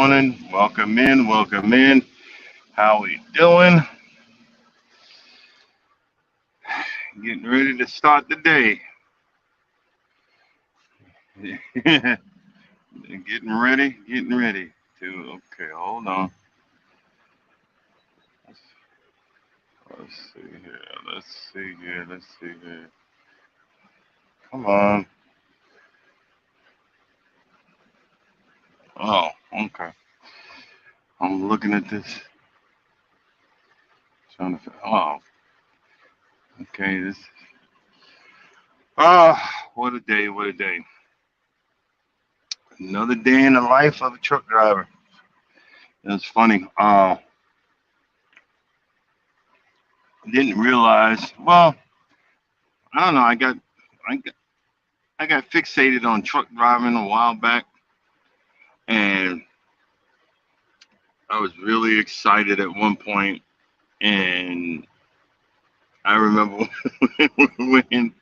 morning. Welcome in. Welcome in. How we doing? Getting ready to start the day. Getting ready. Getting ready to. Okay, hold on. Let's, let's see here. Let's see here. Let's see here. Come on. Oh, okay. I'm looking at this. Trying to. Oh, okay. This. What a day. What a day. Another day in the life of a truck driver. It's funny. Didn't realize. Well, I don't know. I got, I got fixated on truck driving a while back, and I was really excited at one point. And I remember when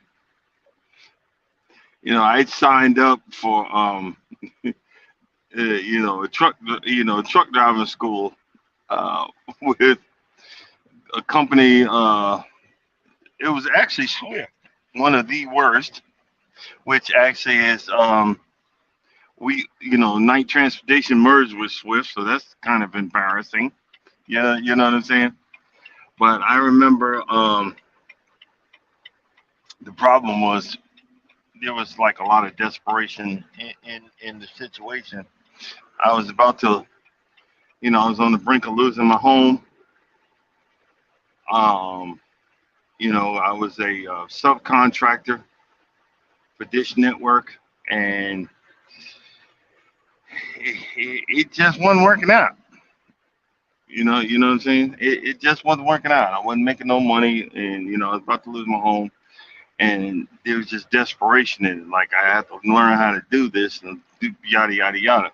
I signed up for a truck driving school uh, with a company. It was actually Swift, one of the worst, which actually is Night Transportation merged with Swift, so that's kind of embarrassing. Yeah, you know what I'm saying. But I remember the problem was there was like a lot of desperation in the situation. I was about to, I was on the brink of losing my home. Um, I was a subcontractor for Dish Network, and it just wasn't working out. You know what I'm saying? It just wasn't working out. I wasn't making no money, and I was about to lose my home, and there was just desperation in it. Like I had to learn how to do this and do yada yada yada.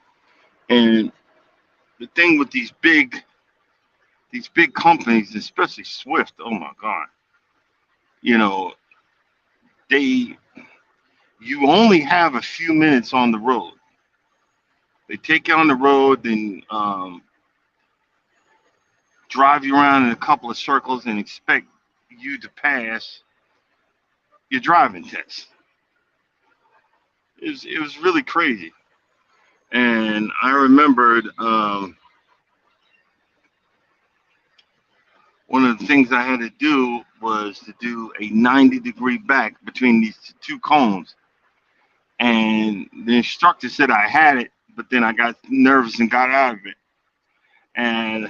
And the thing with these big companies, especially Swift, oh my God, you know, they you only have a few minutes on the road. They take you on the road and drive you around in a couple of circles and expect you to pass your driving test. It was really crazy. And I remembered one of the things I had to do was to do a 90-degree back between these two cones. And the instructor said I had it, but then I got nervous and got out of it. And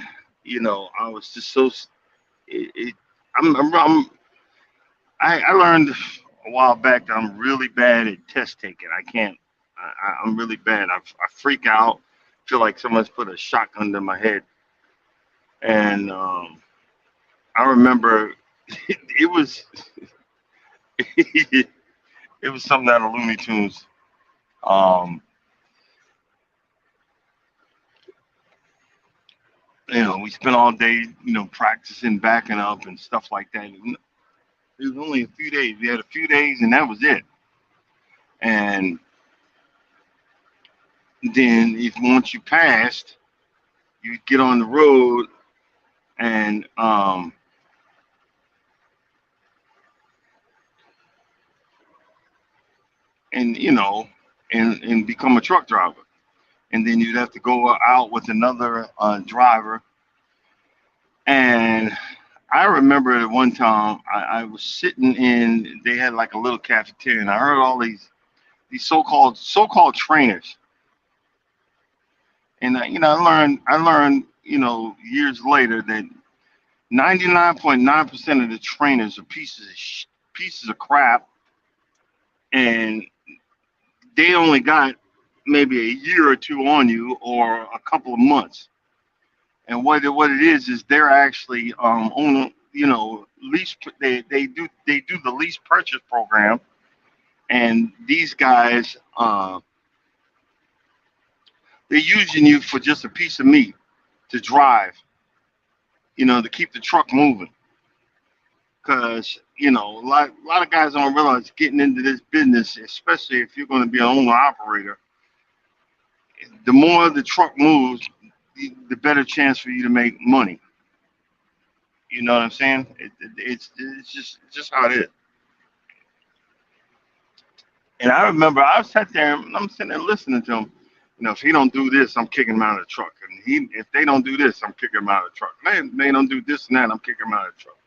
I was just so it, it, I learned a while back that I'm really bad at test taking. I can't. I'm really bad. I freak out. Feel like someone's put a shotgun to my head. And I remember it was it was something out of Looney Tunes. Um, we spent all day, practicing backing up and stuff like that. It was only a few days. We had a few days, and that was it. And then, if once you passed, you get on the road and and you know and become a truck driver. And then you'd have to go out with another driver. And I remember at one time I was sitting in. They had like a little cafeteria, and I heard all these so-called trainers. And I learned years later that 99.9% of the trainers are pieces of crap, and they only got maybe a year or two on you or a couple of months. And what it is they're actually on lease. They do the lease purchase program, and these guys they're using you for just a piece of meat to drive, to keep the truck moving. Because a lot of guys don't realize getting into this business, especially if you're going to be an owner operator, The more the truck moves, the better chance for you to make money. You know what I'm saying? It's just how it is. And I remember I sat there and I'm sitting there listening to him. If he don't do this, I'm kicking him out of the truck. And if they don't do this, I'm kicking him out of the truck. They don't do this and that, I'm kicking him out of the truck.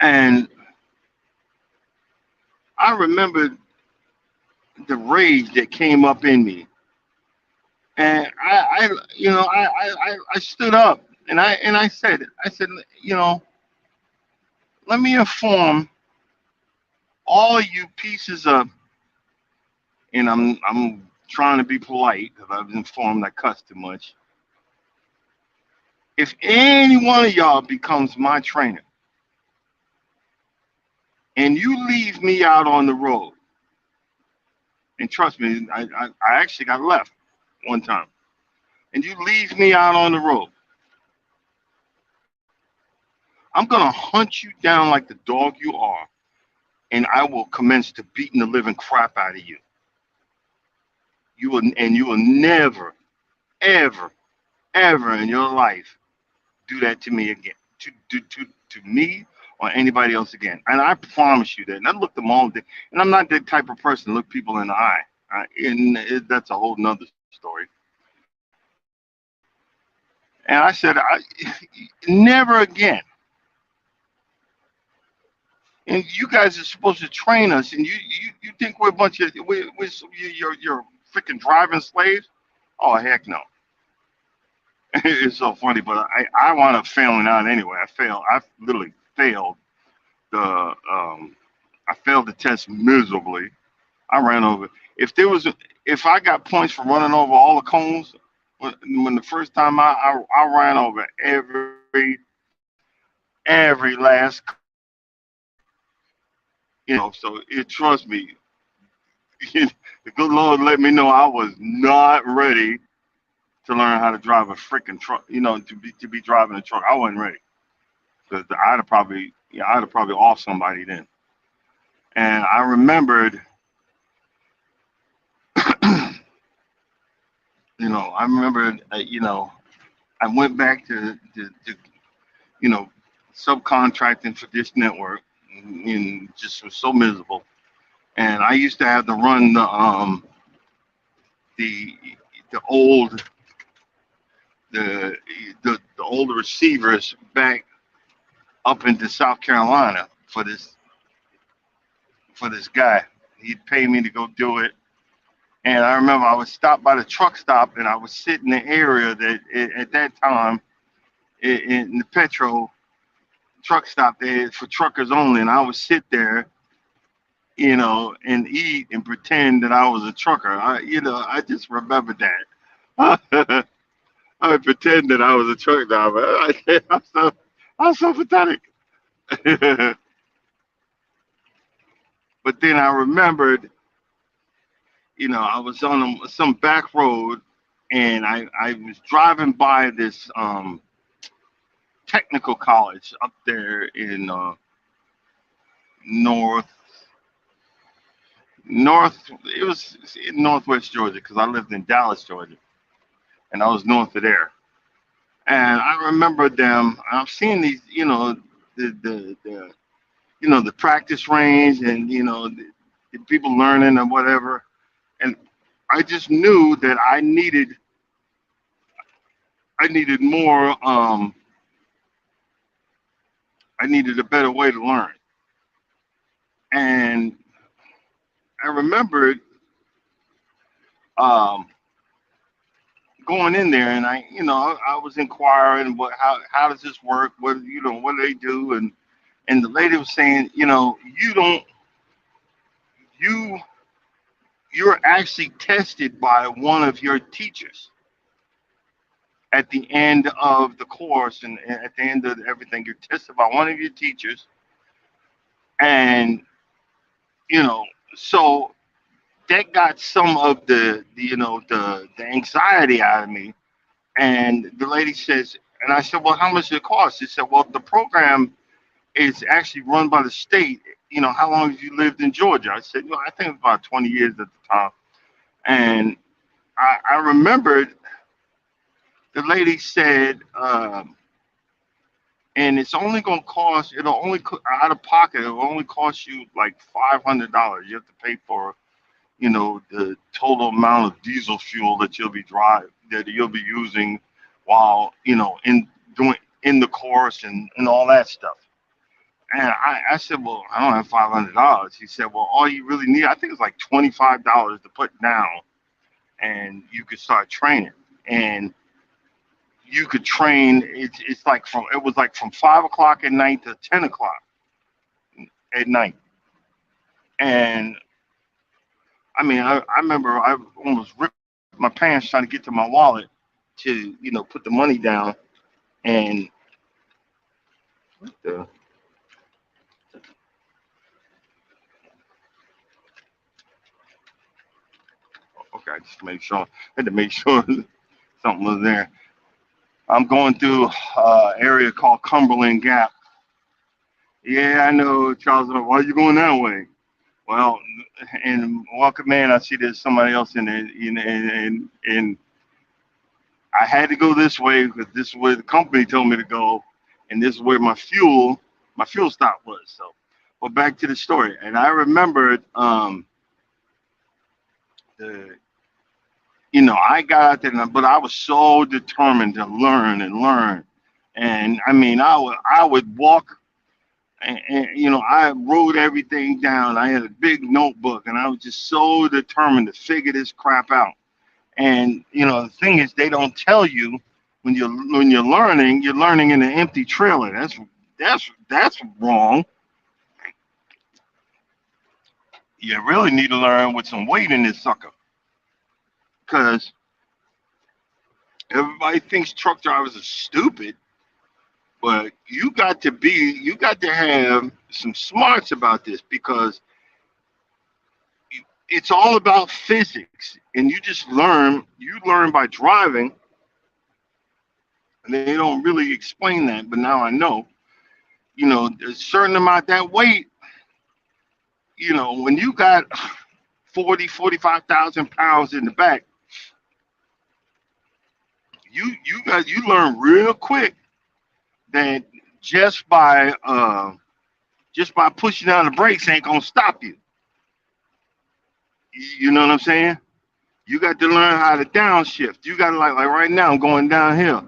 And I remember the rage that came up in me, and I stood up and I said, let me inform all you pieces of, and I'm trying to be polite because I've been informed I cuss too much. If any one of y'all becomes my trainer and you leave me out on the road, and trust me, I actually got left one time, and you leave me out on the road, I'm gonna hunt you down like the dog you are, and I will commence to beating the living crap out of you. You will never, ever, ever in your life do that to me again, to me or anybody else again. And I promise you that. And I looked them all day, and I'm not that type of person to look people in the eye. That's a whole nother story. And I said, never again. And you guys are supposed to train us, and you think we're a bunch of you're freaking driving slaves? Oh heck no! It's so funny, but I wound up failing out anyway. I literally failed the I failed the test miserably. I ran over. If there was if I got points for running over all the cones, when the first time I ran over every last, so trust me, the good Lord let me know I was not ready to learn how to drive a freaking truck. To be driving a truck, I wasn't ready because I'd have probably off somebody then. And I remembered, I remembered, I went back to you know subcontracting for this network, and just was so miserable. And I used to have to run the the old the the older receivers back up into South Carolina for this guy. He'd pay me to go do it. And I remember I was stopped by the truck stop, and I was sitting in the area that at that time in the petrol truck stop there for truckers only, and I would sit there, and eat and pretend that I was a trucker. I just remember that. I would pretend that I was a truck driver. I'm so pathetic. But then I remembered, I was on some back road, and I was driving by this technical college up there in north north. It was in northwest Georgia because I lived in Dallas, Georgia, and I was north of there. And I remember them. I've seen these, the practice range, and the people learning and whatever. And I just knew that I needed more. I needed a better way to learn. And I remembered um, going in there, and I was inquiring how does this work? What do they do? And the lady was saying, you don't you you're actually tested by one of your teachers at the end of the course, and at the end of everything. You're tested by one of your teachers, and you know so that got some of the anxiety out of me. And the lady says, and I said, well, how much does it cost? She said, well, the program is actually run by the state. How long have you lived in Georgia? I said, I think about 20 years at the time. And I remembered the lady said, and it's only gonna cost. It'll only out of pocket. It'll only cost you like $500. You have to pay for, the total amount of diesel fuel that you'll be using while in the course and all that stuff. And I said, well, I don't have $500. He said, well, all you really need, I think it's like $25 to put down, and you could start training. And you could train. It's like it was like from 5 o'clock at night to 10 o'clock at night. And I mean, I remember I almost ripped my pants trying to get to my wallet to put the money down. And what the, okay, I just made sure. I had to make sure something was there. I'm going through area called Cumberland Gap. Yeah, I know, Charles. Why are you going that way? Well, and Walker Man, I see there's somebody else in there, and I had to go this way because this is where the company told me to go, and this is where my fuel stop was. So, well, back to the story, and I remembered, the, I got out there, but I was so determined to learn and learn, and I mean, I would walk. And I wrote everything down. I had a big notebook, and I was just so determined to figure this crap out. And the thing is, they don't tell you when you're learning in an empty trailer. That's wrong. You really need to learn with some weight in this sucker, because everybody thinks truck drivers are stupid, but you got to have some smarts about this, because it's all about physics, and you learn by driving, and they don't really explain that, but now I know. A certain amount, that weight, when you got 45,000 pounds in the back, you learn real quick that just by just by pushing down the brakes ain't gonna stop you. You know what I'm saying? You got to learn how to downshift. You got to, like right now, I'm going downhill.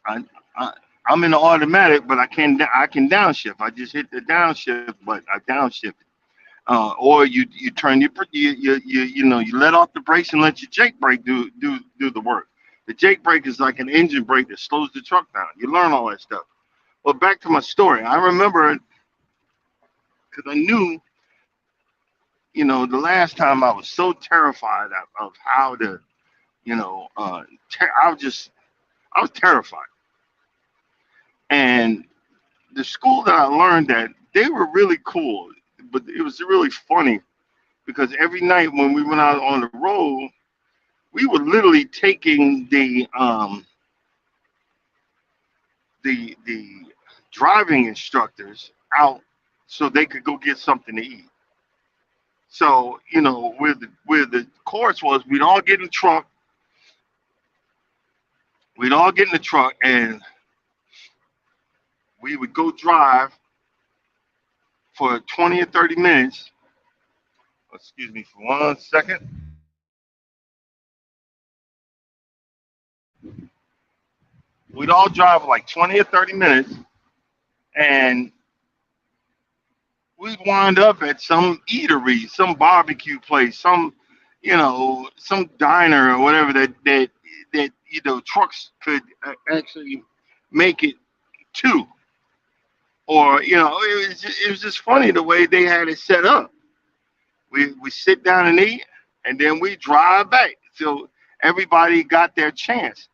I, I I'm in the automatic, but I can downshift. I just hit the downshift, but I downshift. Or you turn you let off the brakes and let your Jake brake do the work. The Jake brake is like an engine brake that slows the truck down. You learn all that stuff. But back to my story. I remember, because I knew, the last time I was so terrified of how to, I was terrified. And the school that I learned at, they were really cool, but it was really funny because every night when we went out on the road, we were literally taking the driving instructors out so they could go get something to eat. So where the course was, we'd all get in the truck, and we would go drive for 20 or 30 minutes. Excuse me for 1 second. We'd all drive like 20 or 30 minutes, and we'd wind up at some eatery, some barbecue place, some diner or whatever that trucks could actually make it to. Or it was just funny the way they had it set up. We sit down and eat, and then we drive back. So everybody got their chance.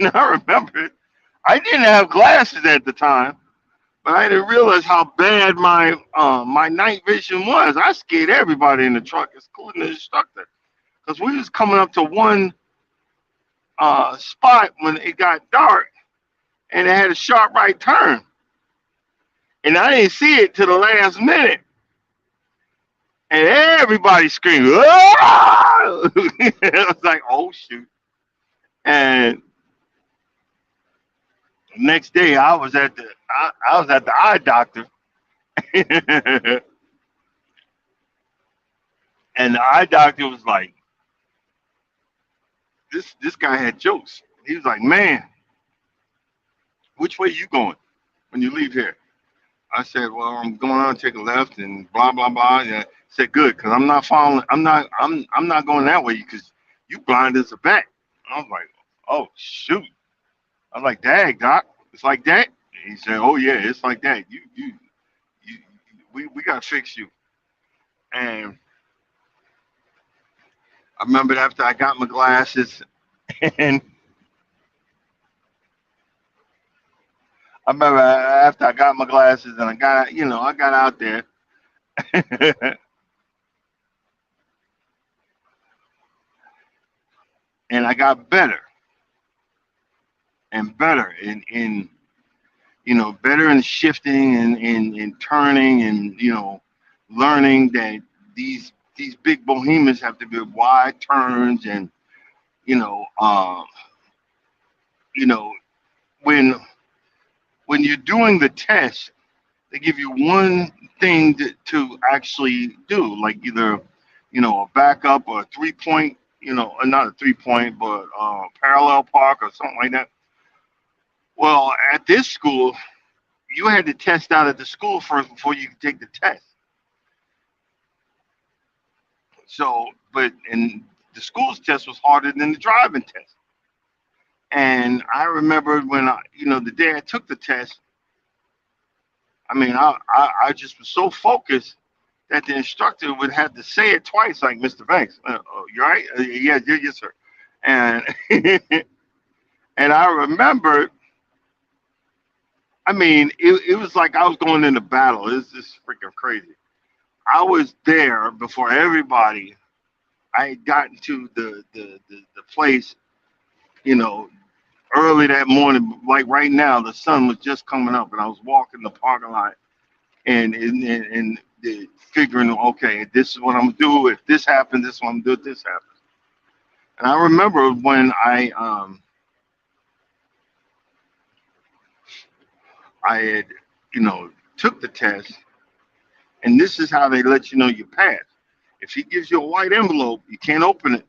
And I remember I didn't have glasses at the time, but I didn't realize how bad my night vision was. I scared everybody in the truck, including the instructor, because we was coming up to one spot when it got dark, and it had a sharp right turn, and I didn't see it till the last minute. and everybody screamed. "Ah!" I was like, oh shoot! And next day, I was at the eye doctor, and the eye doctor was like, this guy had jokes. He was like, man, which way you going when you leave here? I said, well, I'm going on, take a left, and blah blah blah. And I said, good, because I'm not following. I'm not going that way because you blind as a bat. I was like, oh shoot. I was like, dag, doc, it's like that. And he said, oh yeah, it's like that. You we gotta fix you. And I remember after I got my glasses, and I remember after I got my glasses and I got out there, and I got better and better better in shifting and turning and learning that these big behemoths have to be wide turns and you know uh, you know when you're doing the test they give you one thing to actually do, like either a backup or a 3 point, not a 3 point but parallel park or something like that. Well, at this school you had to test out at the school first before you could take the test. So, but and the school's test was harder than the driving test. And I remember when the day I took the test, I mean, I just was so focused that the instructor would have to say it twice, like Mr. Banks. Oh, you all right? Yeah, yeah, yes, sir. And and I remember, I mean, it was like I was going into battle. It's just freaking crazy. I was there before everybody. I had gotten to the place, you know, early that morning, like right now, the sun was just coming up, and I was walking the parking lot and figuring, okay, this is what I'm gonna do. If this happens, this is what I'm gonna do. If this happens, and I remember when I had, took the test, and this is how they let you know you passed. If he gives you a white envelope, you can't open it.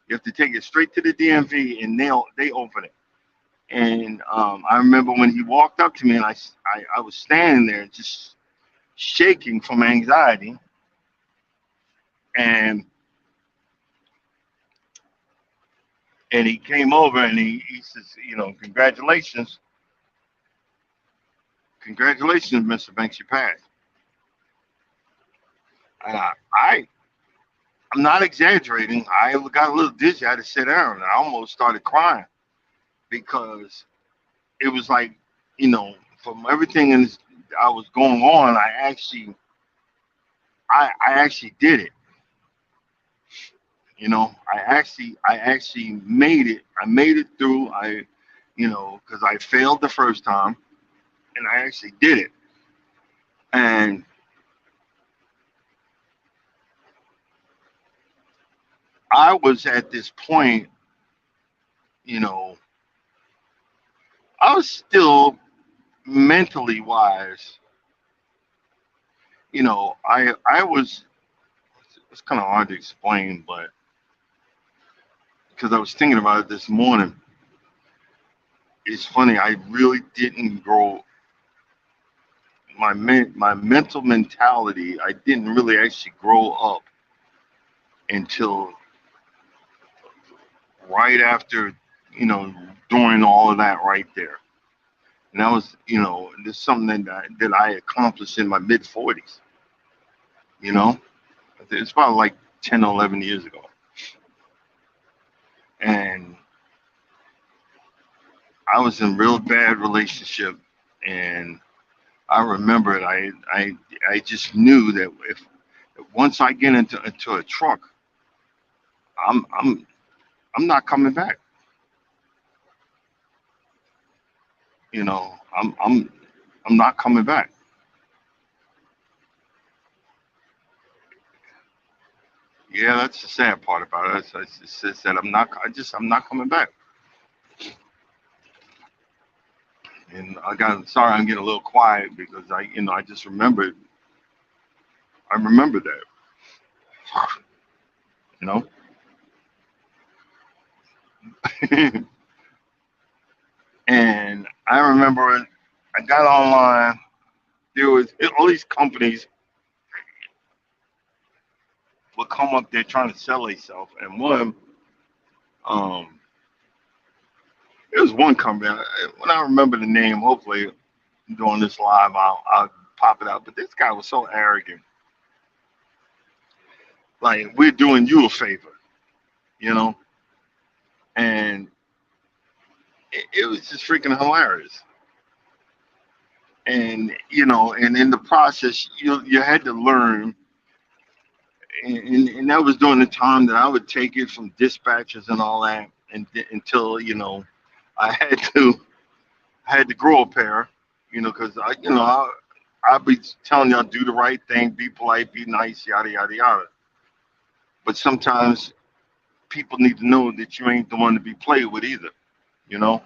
You have to take it straight to the DMV, and they open it. And I remember when he walked up to me, and I was standing there just shaking from anxiety. And he came over and he says, congratulations, Mr. Banks, you passed. And I'm not exaggerating. I got a little dizzy. I had to sit down. I almost started crying because it was like, from everything I was going on, I actually did it. I actually made it. I made it through. Because I failed the first time, and I actually did it. And I was at this point, you know, I was still mentally wise. I was. It's kind of hard to explain, but because I was thinking about it this morning, it's funny. I really didn't grow my mental mentality. I didn't really actually grow up until right after, you know, doing all of that right there. And that was, this is something that I accomplished in my mid 40s. You know, it's about like 10 or 11 years ago. And I was in a real bad relationship, and I remember it. I just knew that if once I get into a truck, I'm I'm I'm not coming back. You know, I'm not coming back. Yeah, that's the sad part about it. It's that I'm not coming back. And sorry, I'm getting a little quiet because I just remembered, I remember that, you know. And I remember I got online. There was all these companies would come up there trying to sell themselves, and um, there was one company. When I remember the name, hopefully during this live, I'll pop it out. But this guy was so arrogant, like we're doing you a favor, you know, and it was just freaking hilarious. And and in the process, you had to learn, and that was during the time that I would take it from dispatches and all that, and until I had to grow a pair, because I'd be telling y'all do the right thing, be polite, be nice, yada yada yada. But sometimes people need to know that you ain't the one to be played with either. You know,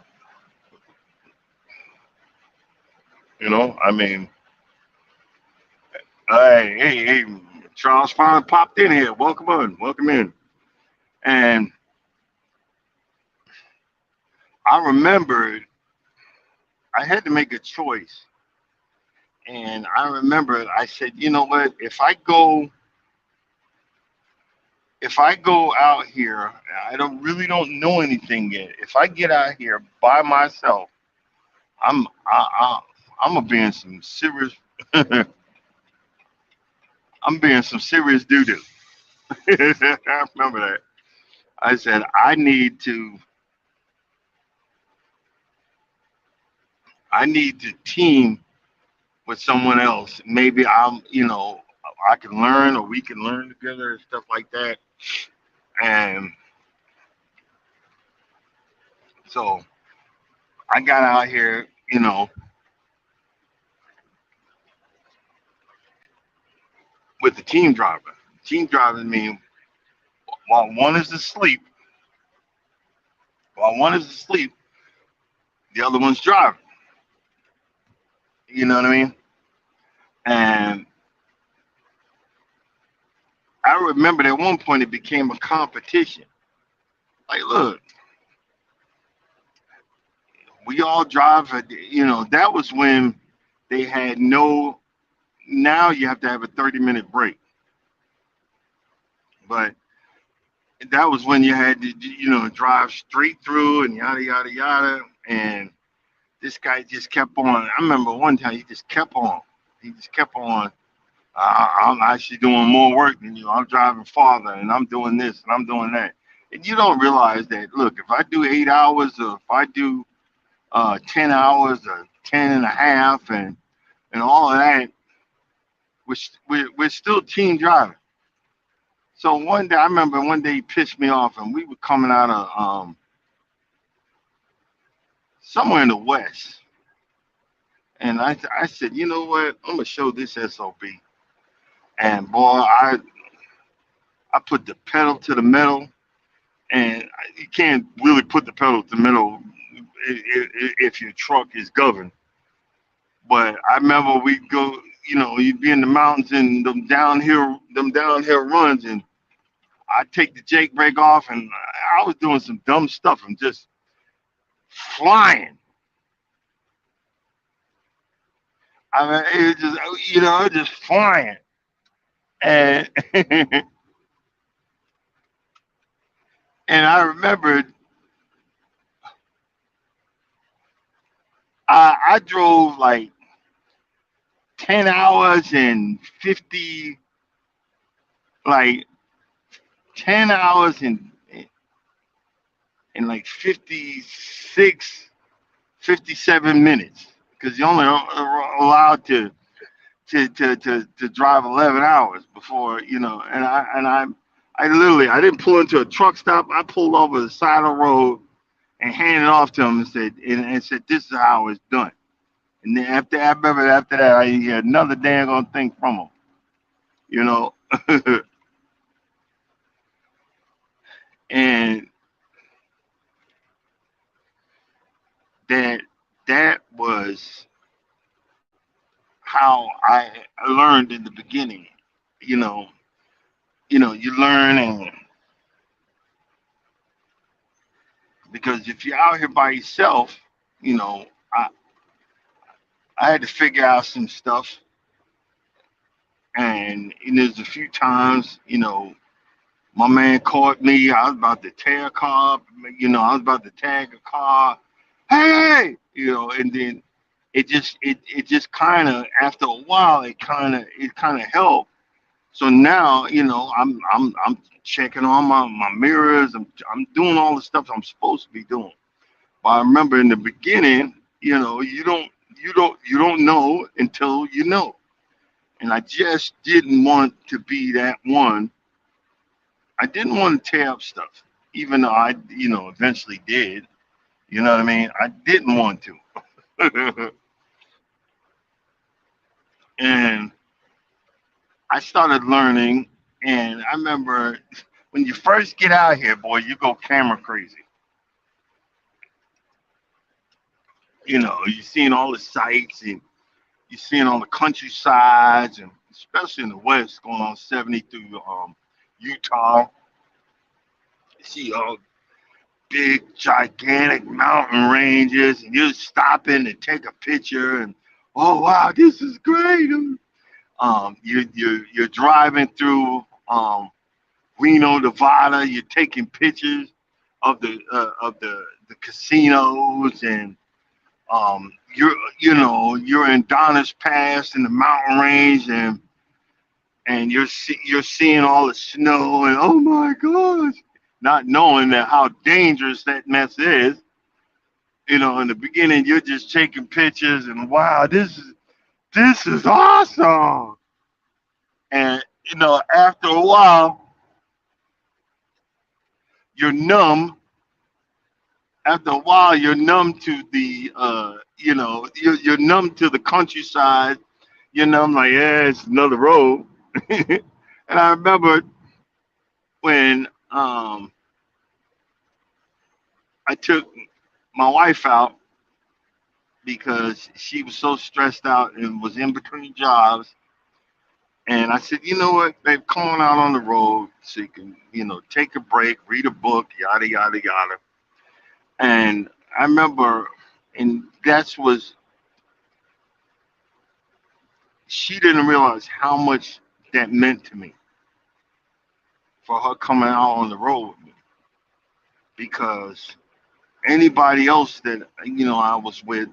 I mean, hey, Charles finally popped in here. Welcome on, welcome in. And I remembered I had to make a choice, and I remembered I said, you know what? If I go out here, I don't know anything yet. If I get out here by myself, I'm gonna be in some serious. I'm being some serious doo doo. I remember that. I said I need to team with someone else. Maybe I can learn, or we can learn together and stuff like that. And so I got out here, with the team driver. Team driving means while one is asleep, while one is asleep, the other one's driving. You know what I mean? And I remember at one point it became a competition. Like, look, we all drive. That was when they had no. Now you have to have a 30-minute break, but that was when you had to, drive straight through and yada yada yada. And this guy just kept on. I remember one time he just kept on. He just kept on. I'm actually doing more work than you. I'm driving farther, and I'm doing this, and I'm doing that. And you don't realize that. Look, if I do 8 hours, or if I do 10 hours, or 10 and a half, and all of that, we're still team driving. So one day, I remember one day he pissed me off, and we were coming out of somewhere in the west, and I said, you know what, I'm gonna show this sob. And boy, I put the pedal to the metal, and you can't really put the pedal to the metal if your truck is governed. But I remember we'd go, you'd be in the mountains and them downhill runs, and I take the Jake brake off, and I was doing some dumb stuff. I'm just flying. I mean, it was just just flying. And and I remembered I drove like 10 hours and 50, like 10 hours and like 56, 57 minutes, because you're only allowed to drive 11 hours before. And I literally, I didn't pull into a truck stop. I pulled over the side of the road and handed it off to him, and said, this is how it's done. And then I remember after that, I didn't hear another dang on thing from him. You know, And that that was how I learned in the beginning. You know, you learn, and because if you're out here by yourself, you know, I I had to figure out some stuff, and there's a few times, my man caught me. I was about to tear a car up, I was about to tag a car. Hey, and then it just kind of, after a while, it kind of helped. So now, I'm checking on my mirrors. I'm doing all the stuff I'm supposed to be doing. But I remember in the beginning, you don't know until you know. And I just didn't want to be that one. I didn't want to tear up stuff, even though I, eventually did. You know what I mean? I didn't want to. And I started learning. And I remember when you first get out here, boy, you go camera crazy. You're seeing all the sights, and you're seeing all the countrysides, and especially in the West, going on 70 through Utah. You see all big, gigantic mountain ranges, and you're stopping to take a picture, and oh wow, this is great. You're driving through Reno, Nevada. You're taking pictures of the casinos, and you're in Donner's Pass in the mountain range, and you're seeing all the snow, and oh my gosh, not knowing that how dangerous that mess is. In the beginning, you're just taking pictures, and wow, this is awesome. And after a while, you're numb. After a while, you're numb to you're numb to the countryside. You're numb, like, yeah, it's another road. And I remember when I took my wife out because she was so stressed out and was in between jobs. And I said, you know what, babe, come on out on the road so you can, take a break, read a book, yada, yada, yada. And I remember, and that's was, she didn't realize how much that meant to me for her coming out on the road with me. Because anybody else that, I was with,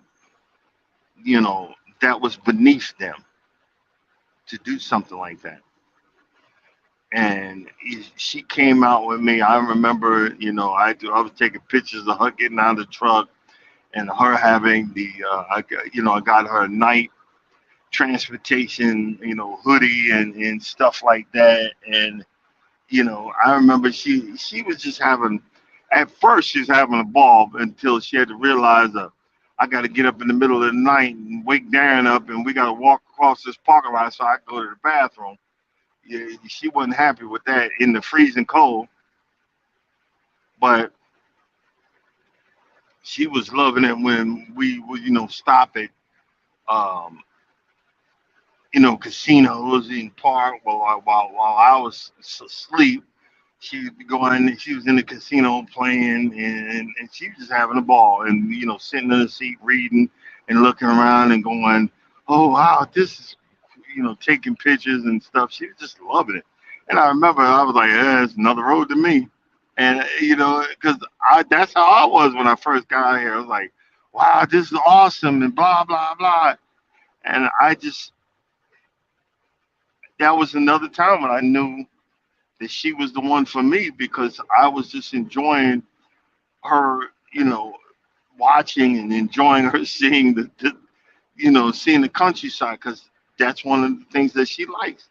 you know, that was beneath them to do something like that. And she came out with me. I remember, I was taking pictures of her getting out of the truck, and her having I got her a night transportation, hoodie and stuff like that. And I remember she was just having, at first she was having a ball until she had to realize, I got to get up in the middle of the night and wake Darren up, and we got to walk across this parking lot so I can go to the bathroom. Yeah, she wasn't happy with that in the freezing cold, but she was loving it when we would, stop at, um, casinos and park while I was asleep. She would be going. She was in the casino playing, and she was just having a ball, and sitting in the seat reading and looking around and going, "Oh wow, this is," taking pictures and stuff. She was just loving it. And I remember I was like, "Yeah, it's another road to me." And because that's how I was when I first got out here. I was like, "Wow, this is awesome," and blah blah blah. And I just, that was another time when I knew that she was the one for me, because I was just enjoying her, watching and enjoying her seeing seeing the countryside, because that's one of the things that she likes.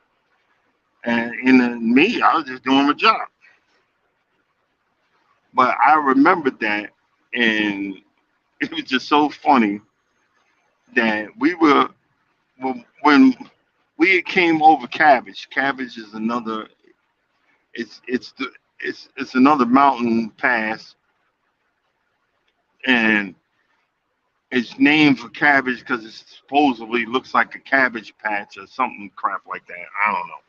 And in me, I was just doing my job. But I remembered that, and it was just so funny that we were, when we came over Cabbage. Cabbage is another. It's it's another mountain pass, and it's named for cabbage because it supposedly looks like a cabbage patch or something crap like that. I don't know,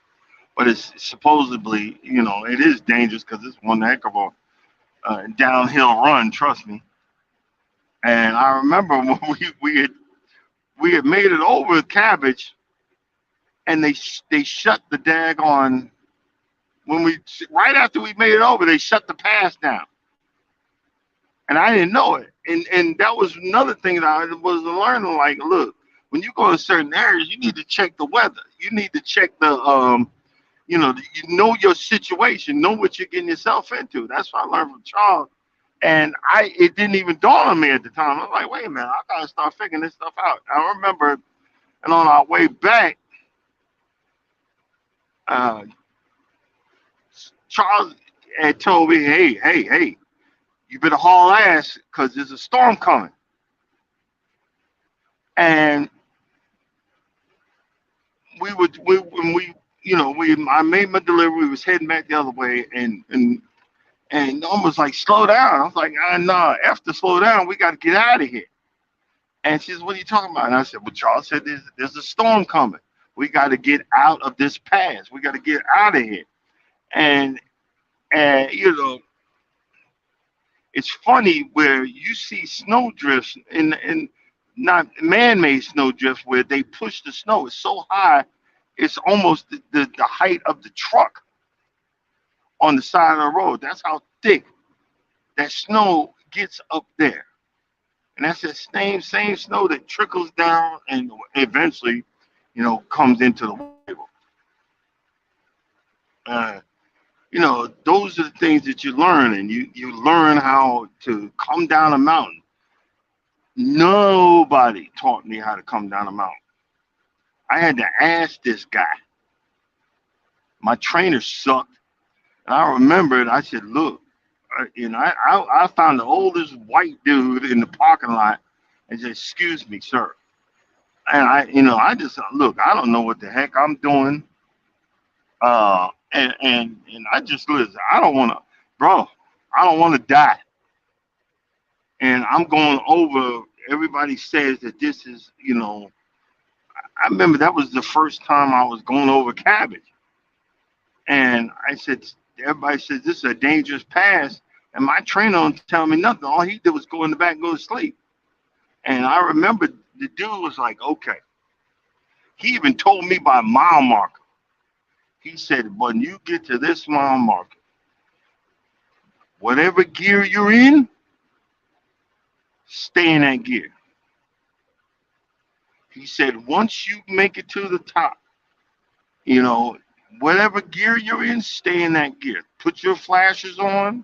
but it's supposedly, it is dangerous because it's one heck of a downhill run. Trust me. And I remember when we had made it over cabbage, and they shut the daggone when we right after we made it over, they shut the pass down, and I didn't know it. And that was another thing that I was learning. Like, look, when you go to certain areas, you need to check the weather. You need to check you know your situation, know what you're getting yourself into. That's what I learned from Charles. And it didn't even dawn on me at the time. I was like, wait a minute, I gotta start figuring this stuff out. I remember, and on our way back, uh, Charles had told me, hey, you better haul ass because there's a storm coming. And when I made my delivery, we was heading back the other way, and almost like slow down. I was like, nah, after slow down, we got to get out of here. And she says, what are you talking about? And I said, well, Charles said there's a storm coming. We got to get out of this pass. We got to get out of here. And and it's funny where you see snow drifts in not man-made snow drifts where they push the snow. It's so high, it's almost the height of the truck on the side of the road. That's how thick that snow gets up there. And that's the same snow that trickles down and eventually, comes into the table. Uh, those are the things that you learn, and you learn how to come down a mountain. Nobody taught me how to come down a mountain. I had to ask this guy. My trainer sucked. And I remembered, I said, look, I found the oldest white dude in the parking lot and said, excuse me, sir. And I just look, I don't know what the heck I'm doing. And I just listen, I don't want to, bro, I don't want to die. And I'm going over, everybody says that this is, I remember that was the first time I was going over cabbage. And I said, everybody says this is a dangerous pass. And my trainer don't tell me nothing. All he did was go in the back and go to sleep. And I remember the dude was like, okay. He even told me by mile marker. He said, when you get to this mile marker, whatever gear you're in, stay in that gear. He said, once you make it to the top, whatever gear you're in, stay in that gear. Put your flashers on,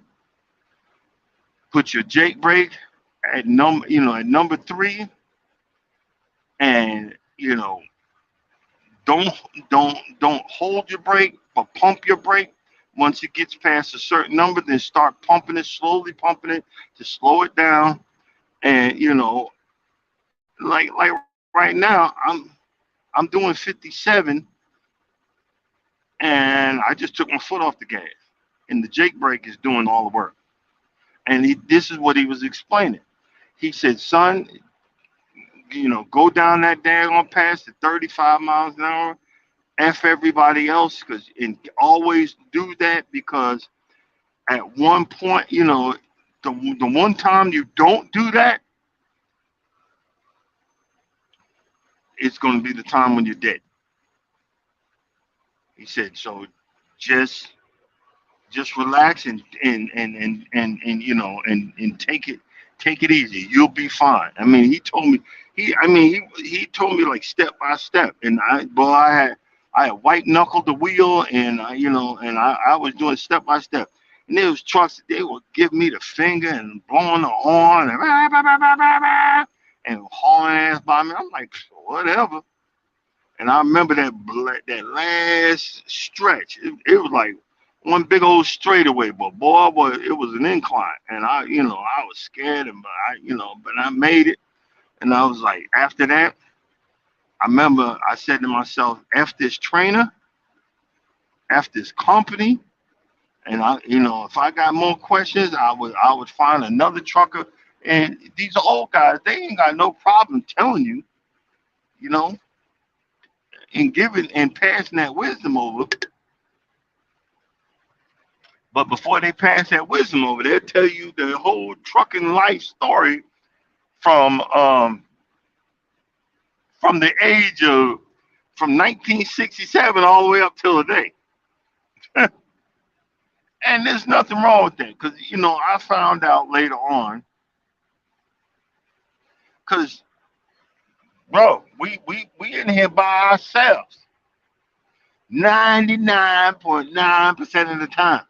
put your Jake brake at number 3, and don't don't hold your brake, but pump your brake. Once it gets past a certain number, then start pumping it, slowly pumping it to slow it down. And like right now, I'm doing 57, and I just took my foot off the gas, and the Jake brake is doing all the work. And this is what he was explaining. He said, son, go down that daggone pass at 35 miles an hour, F everybody else, and always do that, because at one point, the one time you don't do that, it's going to be the time when you're dead. He said, so just relax and take it easy. You'll be fine. I mean, he told me like step by step, and I had white knuckled the wheel, and I was doing step by step. And there was trucks, they would give me the finger and blowing the horn and hauling ass by me. I'm like, whatever. And I remember that last stretch. It was like one big old straightaway, but boy, it was an incline. And I was scared, but I made it. And I was like, after that, I remember I said to myself, F this trainer, F this company, And if I got more questions, I would find another trucker. And these old guys, they ain't got no problem telling you, you know, and giving and passing that wisdom over. But before they pass that wisdom over, they'll tell you the whole trucking life story from from the age of from 1967 all the way up till today. And there's nothing wrong with that, because I found out later on, because bro, we in here by ourselves 99.9% of the time.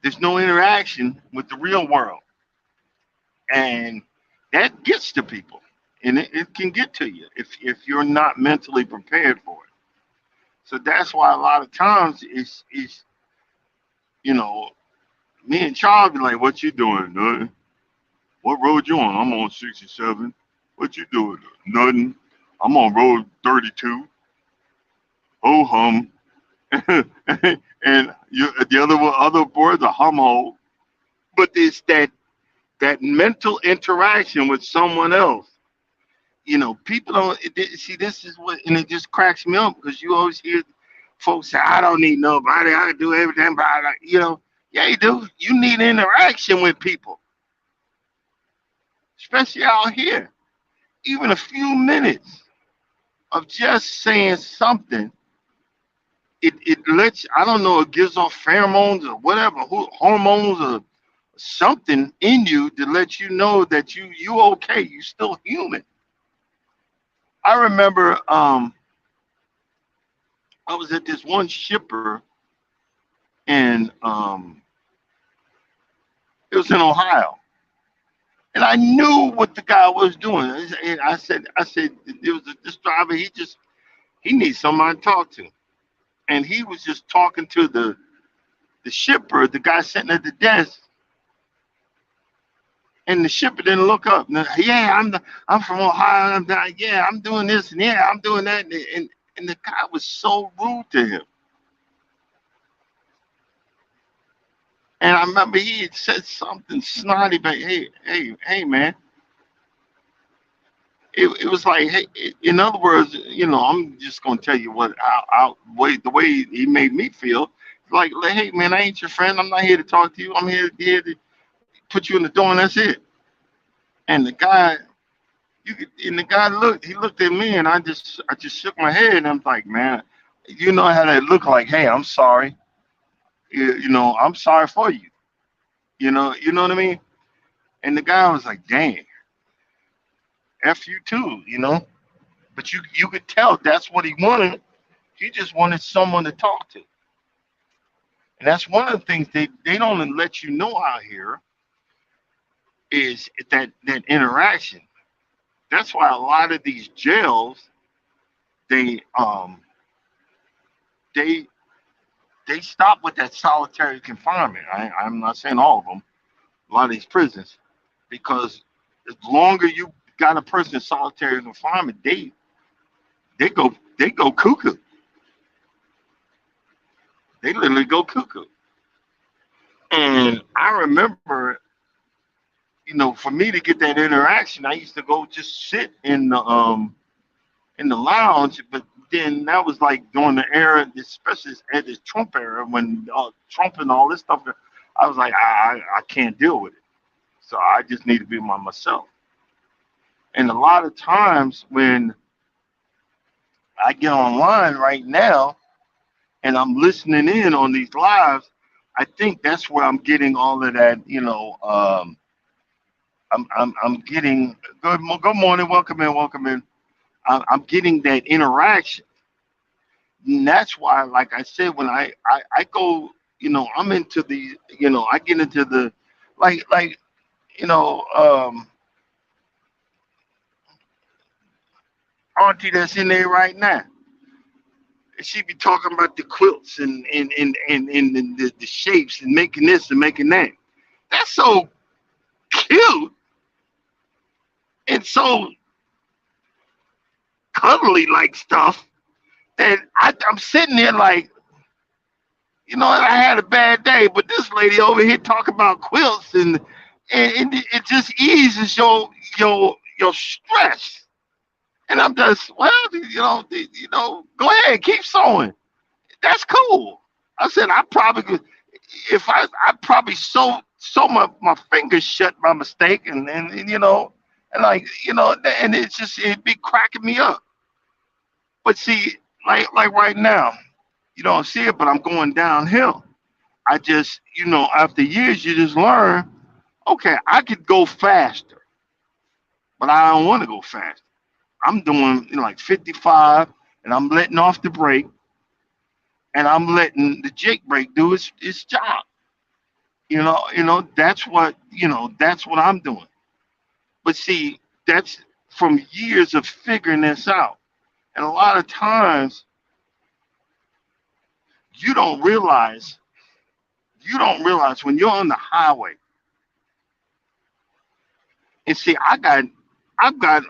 There's no interaction with the real world, and that gets to people, and it can get to you if you're not mentally prepared for it. So that's why a lot of times it's you know me and Charles be like, "What you doing? Nothing. What road you on? I'm on 67. What you doing? Nothing. I'm on road 32. Ho hum." And the other boards are hum ho. But it's that mental interaction with someone else. People don't see, this is what, and it just cracks me up because you always hear folks say, "I don't need nobody. I can do everything." But yeah, you do. You need interaction with people, especially out here. Even a few minutes of just saying something, it lets, I don't know, it gives off pheromones or whatever, hormones or something in you to let you know that you okay, you still human. I remember I was at this one shipper, and it was in Ohio, and I knew what the guy was doing. And I said, it was this driver. He needs somebody to talk to, and he was just talking to the shipper, the guy sitting at the desk, and the shipper didn't look up. Now, yeah, I'm from Ohio. Yeah, I'm doing this, and yeah, I'm doing that, and the guy was so rude to him. And I remember he had said something snotty, but hey, man. It was like, hey, in other words, I'm just gonna tell you what, the way he made me feel. Like, hey, man, I ain't your friend. I'm not here to talk to you. I'm here to put you in the door, and that's it. And the guy, and the guy he looked at me, and I just shook my head, and I'm like, man, you know how that look like? Hey, I'm sorry. I'm sorry for you. You know what I mean? And the guy was like, dang, f you too. But you could tell that's what he wanted. He just wanted someone to talk to. And that's one of the things they don't let you know out here is that interaction. That's why a lot of these jails, they they they stop with that solitary confinement. I'm not saying all of them. A lot of these prisons, because the longer you got a person in solitary confinement, they go cuckoo. They literally go cuckoo. And I remember, for me to get that interaction, I used to go just sit in the lounge. But then that was like during the era, especially at this Trump era, when Trump and all this stuff. I was like, I can't deal with it. So I just need to be by myself. And a lot of times when I get online right now and I'm listening in on these lives, I think that's where I'm getting all of that. I'm getting good morning, welcome in, welcome in. I'm getting that interaction. And that's why, like I said, when I go, I'm into the, I get into the, like you know, auntie that's in there right now. She be talking about the quilts and the shapes and making this and making that. That's so cute and so cuddly like stuff that I'm sitting there like, I had a bad day, but this lady over here talking about quilts, and it just eases your stress. And I'm just, well, go ahead, keep sewing. That's cool. I said I probably could, if I probably sew my fingers shut by mistake, and like and it'd be cracking me up. But see, like right now, you don't see it, but I'm going downhill. I just, after years, you just learn, okay, I could go faster, but I don't want to go fast. I'm doing, like 55, and I'm letting off the brake, and I'm letting the Jake brake do its job. That's what I'm doing. But see, that's from years of figuring this out. And a lot of times you don't realize you don't realize when you're on the highway. And see, I've got about,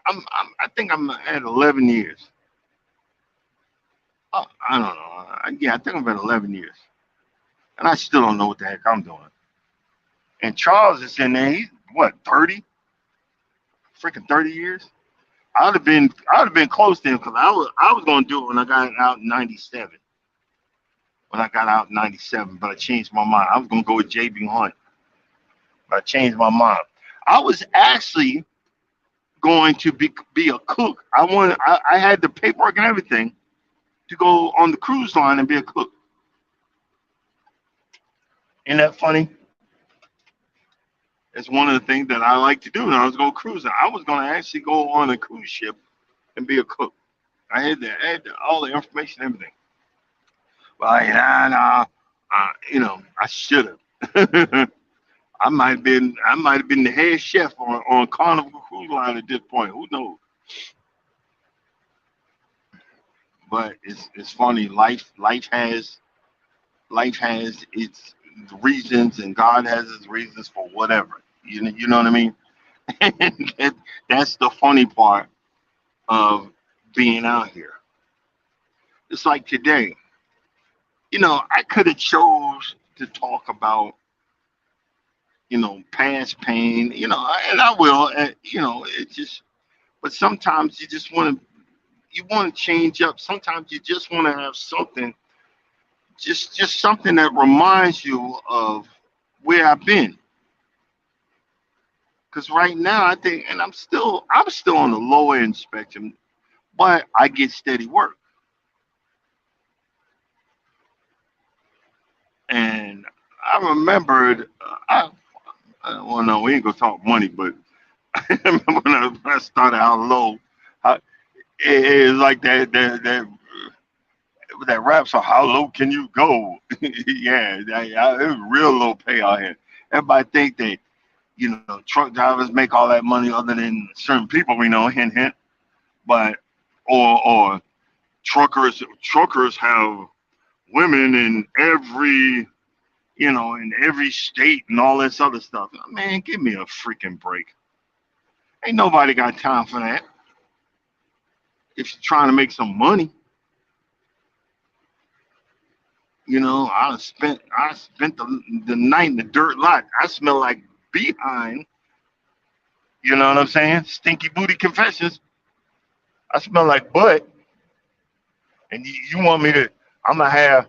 I think I'm at 11 years. I don't know. Yeah, I think I'm at 11 years, and I still don't know what the heck I'm doing. And Charles is in there. He's what, 30? Freaking 30 years. I would have been close to him because I was going to do it when I got out in '97. When I got out in '97, but I changed my mind. I was going to go with JB Hunt, but I changed my mind. I was actually going to be a cook. I had the paperwork and everything to go on the cruise line and be a cook. Ain't that funny? It's one of the things that I like to do when I was going cruising. I was going to actually go on a cruise ship and be a cook. All the information, everything. But nah. I should have. I might have been the head chef on Carnival Cruise Line at this point. Who knows? But it's funny. Life has its reasons, and God has His reasons for whatever. You know what I mean? And that's the funny part of being out here. It's like today. I could have chose to talk about past pain. And I will. And, it just. But sometimes you want to change up. Sometimes you just want to have something, just something that reminds you of where I've been. Because right now I think, and I'm still on the lower end spectrum, but I get steady work. And I remembered, well, no, we ain't gonna talk money, but I remember when I started out low, I, it's like that rap song. How low can you go? Yeah, it's real low pay out here. Everybody think that truck drivers make all that money other than certain people we know. Hint, hint. But or truckers have women in every state and all this other stuff. Man, give me a freaking break. Ain't nobody got time for that. If you're trying to make some money, I spent the night in the dirt lot. I smell like behind. You know what I'm saying? Stinky booty confessions. I smell like butt, and you want me to? I'm gonna have.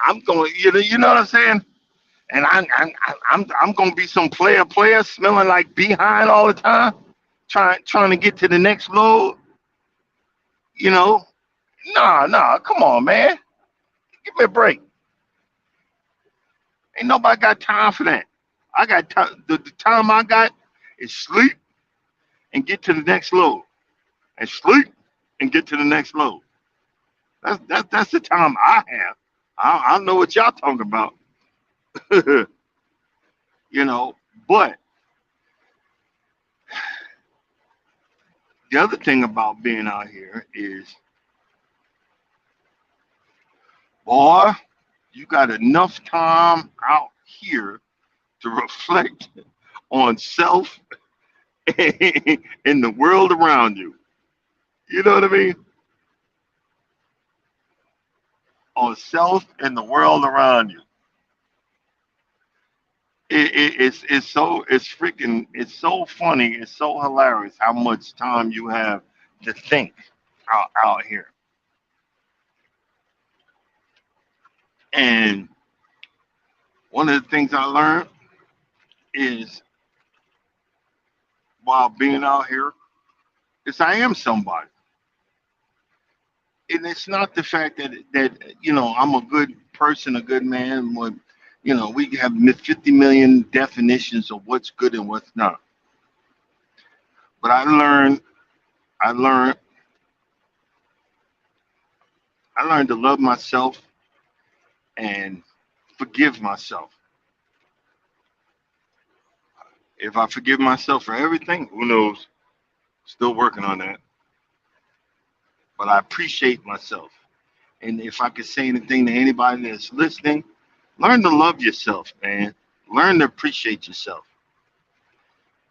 I'm going. You know what I'm saying? And I'm gonna be some player smelling like behind all the time, trying to get to the next load. You know? Nah. Come on, man. Give me a break. Ain't nobody got time for that. I got time. The time I got is sleep and get to the next load, and sleep and get to the next load. That's the time I have. I don't know what y'all talking about. you know. But the other thing about being out here is, boy, you got enough time out. here to reflect on self and the world around you. You know what I mean? On self and the world around you. It's so funny. It's so hilarious how much time you have to think out here. And one of the things I learned is while being out here is I am somebody. And it's not the fact that I'm a good person, a good man. We have 50 million definitions of what's good and what's not. But I learned, I learned to love myself and forgive myself. If I forgive myself for everything, who knows? Still working on that. But I appreciate myself. And if I could say anything to anybody that's listening, learn to love yourself, man. Learn to appreciate yourself.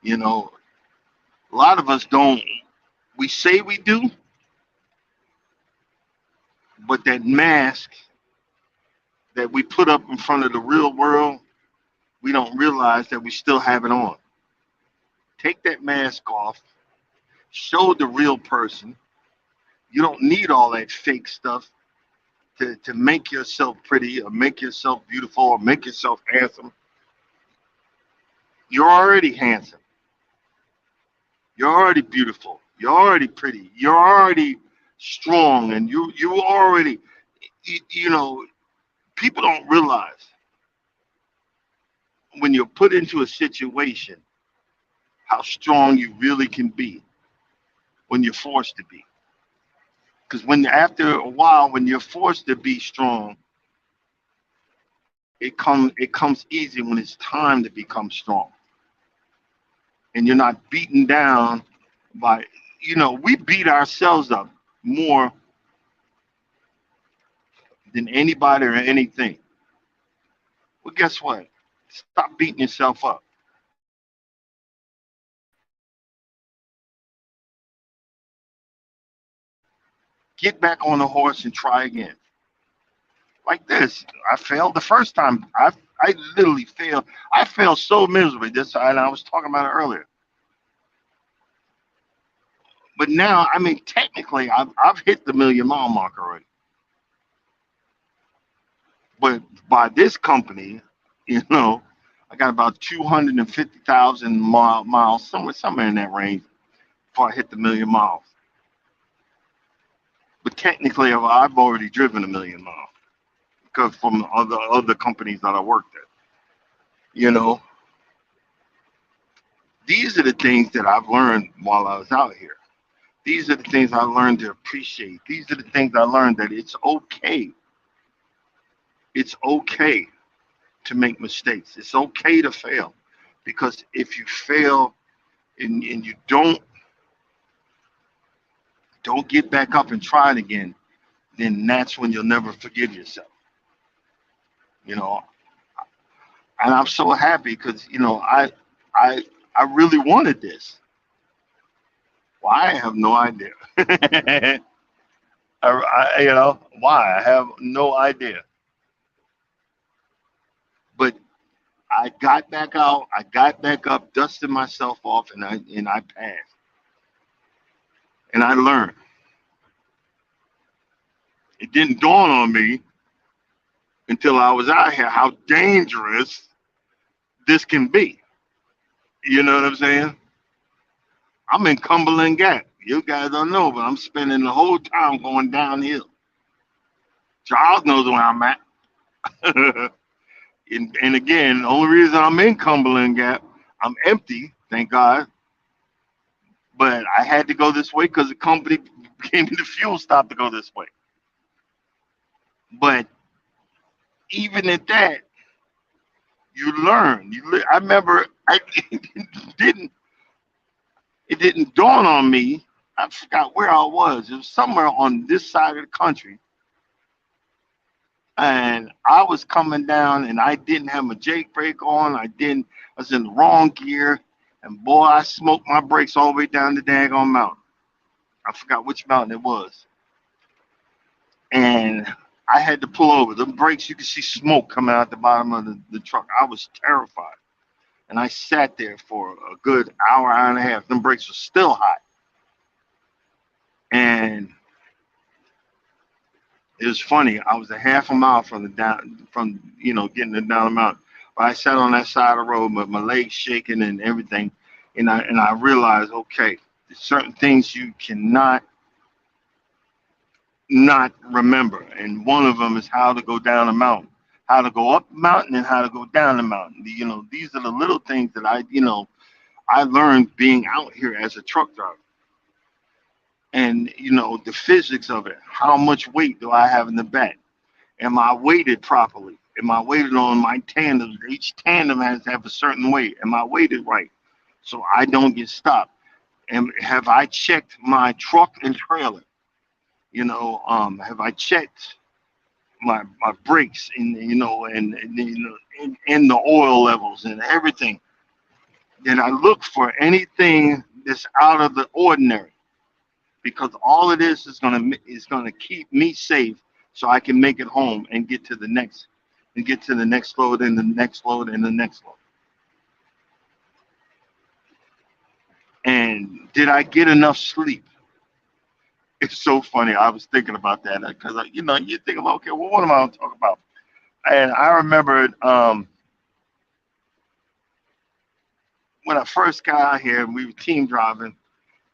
You know, a lot of us don't. We say we do, but that mask that we put up in front of the real world, we don't realize that we still have it on. Take that mask off, show the real person. You don't need all that fake stuff to make yourself pretty or make yourself beautiful or make yourself handsome. You're already handsome. You're already beautiful. You're already pretty. You're already strong, and you already you know people don't realize when you're put into a situation how strong you really can be when you're forced to be. Because when after a while, when you're forced to be strong, it comes easy when it's time to become strong, and you're not beaten down by we beat ourselves up more than anybody or anything. Well, guess what? Stop beating yourself up. Get back on the horse and try again. Like this, I failed the first time. I literally failed. I failed so miserably. This and I was talking about it earlier. But now, I mean, technically, I've hit the million mile mark already. But by this company, you know, I got about 250,000 miles, somewhere in that range, before I hit the million miles. But technically, I've already driven a million miles because from other companies that I worked at. You know, these are the things that I've learned while I was out here. These are the things I learned to appreciate. These are the things I learned that it's okay. It's okay to make mistakes. It's okay to fail. Because if you fail and you don't get back up and try it again, then that's when you'll never forgive yourself. You know, and I'm so happy because I I really wanted this. Well, I have no idea. Why? I have no idea. But I got back out. I got back up, dusted myself off, and I passed. And I learned. It didn't dawn on me until I was out here how dangerous this can be. You know what I'm saying? I'm in Cumberland Gap. You guys don't know, but I'm spending the whole time going downhill. Charles knows where I'm at. and again, the only reason I'm in Cumberland Gap, I'm empty, thank God. But I had to go this way because the company gave me the fuel stop to go this way. But even at that, you learn. I remember didn't it didn't dawn on me. I forgot where I was. It was somewhere on this side of the country and I was coming down, and I didn't have my Jake brake on. I was in the wrong gear, and boy, I smoked my brakes all the way down the daggone mountain. I forgot which mountain it was, and I had to pull over. The brakes, you could see smoke coming out the bottom of the truck. I was terrified, and I sat there for a good hour, hour and a half. Them brakes were still hot, and it was funny. I was a half a mile from the down, from getting it down the mountain. But I sat on that side of the road with my legs shaking and everything, and I realized, okay, there's certain things you cannot not remember, and one of them is how to go down a mountain, how to go up the mountain, and how to go down the mountain. These are the little things that I learned being out here as a truck driver, and the physics of it. How much weight do I have in the back? Am I weighted properly? Am I weighted on my tandems? Each tandem has to have a certain weight. Am I weighted right so I don't get stopped? And have I checked my truck and trailer? Have I checked my brakes and the oil levels and everything? Did I look for anything that's out of the ordinary? Because all of this is gonna keep me safe, so I can make it home and get to the next load and the next load and the next load. And did I get enough sleep? It's so funny. I was thinking about that because you think about, okay, well, what am I going to talk about? And I remember when I first got out here, we were team driving,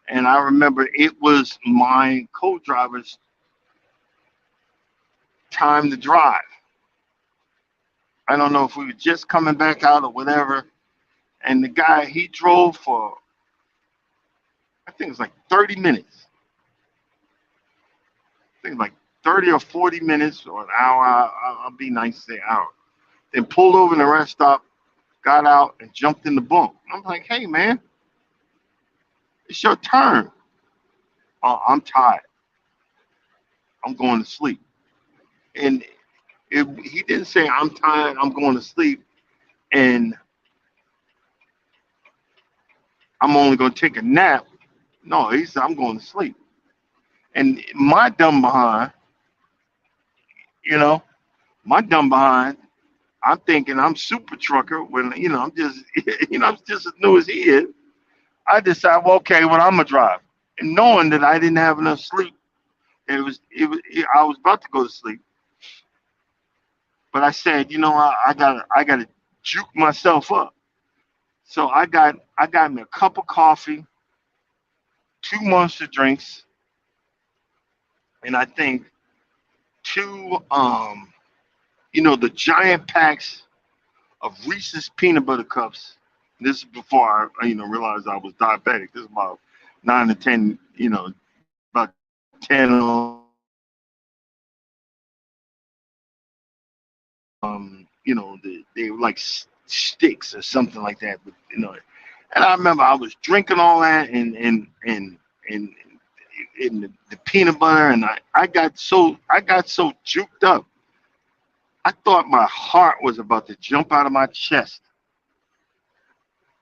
and I remember it was my co-driver's time to drive. I don't know if we were just coming back out or whatever. And the guy, he drove for, I think it was like 30 minutes. I think like 30 or 40 minutes or an hour. I'll be nice to say hour. Then pulled over in the rest stop, got out, and jumped in the bunk. I'm like, hey, man, it's your turn. Oh, I'm tired. I'm going to sleep. And he didn't say, I'm tired, I'm going to sleep, and I'm only going to take a nap. No, he said, I'm going to sleep. And my dumb behind, you know, my dumb behind, I'm thinking I'm super trucker when, I'm just, I'm just as new as he is. I decided, well, okay, well, I'm going to drive. And knowing that I didn't have enough sleep, I was about to go to sleep. But I said, I got to juke myself up. So I got me a cup of coffee, two Monster drinks, and I think two, the giant packs of Reese's peanut butter cups. This is before I, realized I was diabetic. This is about 9 to 10, about 10 they were like sticks or something like that. But. And I remember I was drinking all that and the peanut butter, and I got so juked up. I thought my heart was about to jump out of my chest,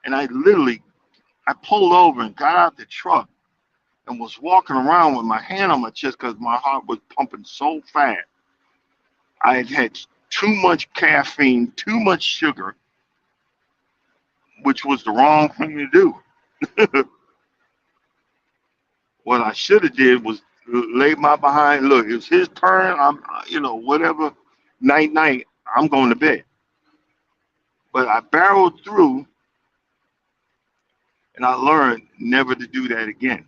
and I pulled over and got out the truck and was walking around with my hand on my chest because my heart was pumping so fast. I had had too much caffeine, too much sugar, which was the wrong thing to do. What I should have did was lay my behind. Look, it's his turn. Whatever. Night, night. I'm going to bed. But I barreled through, and I learned never to do that again.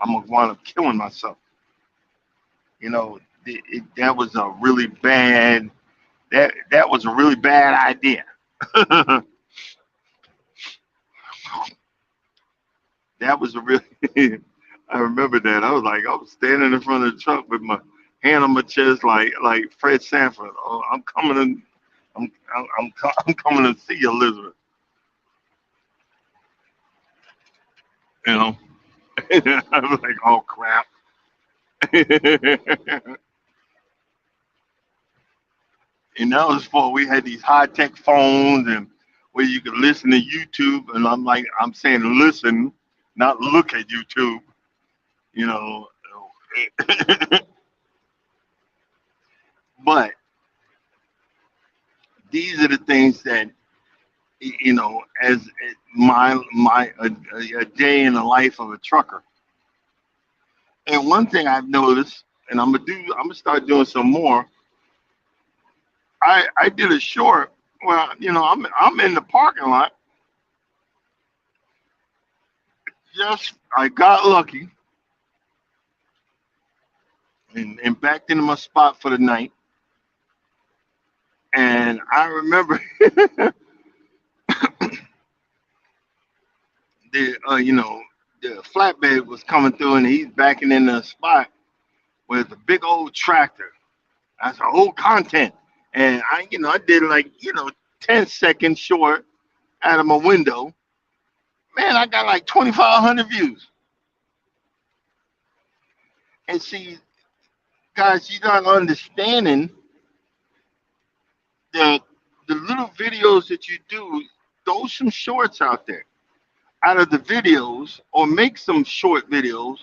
I'm gonna wind up killing myself. That was a really bad. That was a really bad idea. That was a really. I remember that. I was standing in front of the truck with my hand on my chest, like Fred Sanford. Oh, I'm coming in. I'm coming to see you, Elizabeth. You know. I was like, oh crap. And that was before we had these high tech phones and where you could listen to YouTube. And I'm like, I'm saying listen, not look at YouTube. You know, but these are the things that as a day in the life of a trucker. And one thing I've noticed, and I'm gonna start doing some more. I did a short. Well, I'm in the parking lot. Just I got lucky and backed into my spot for the night. And I remember the the flatbed was coming through, and he's backing in the spot with a big old tractor. That's old content. And I did like 10 seconds short out of my window. Man, I got like 2,500 views. And see, guys, you're not understanding that the little videos that you do, throw some shorts out there out of the videos or make some short videos.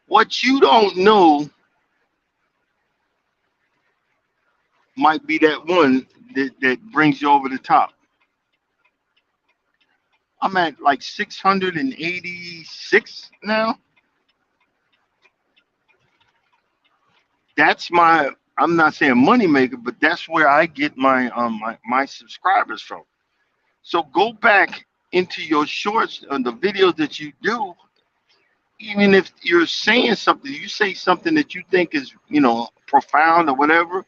What you don't know might be that one that brings you over the top. I'm at like 686 now. That's my, I'm not saying money maker, but that's where I get my subscribers from. So go back into your shorts and the videos that you do. Even if you're saying something, you say something that you think is profound or whatever.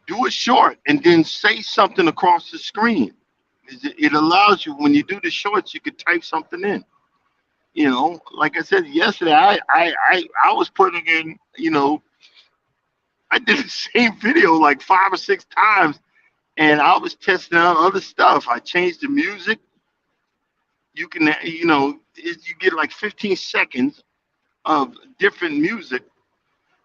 Do it short and then say something across the screen. It allows you, when you do the shorts, you could type something in. Like I said yesterday, I was putting in, I did the same video like 5 or 6 times, and I was testing out other stuff. I changed the music. You can, you get like 15 seconds of different music.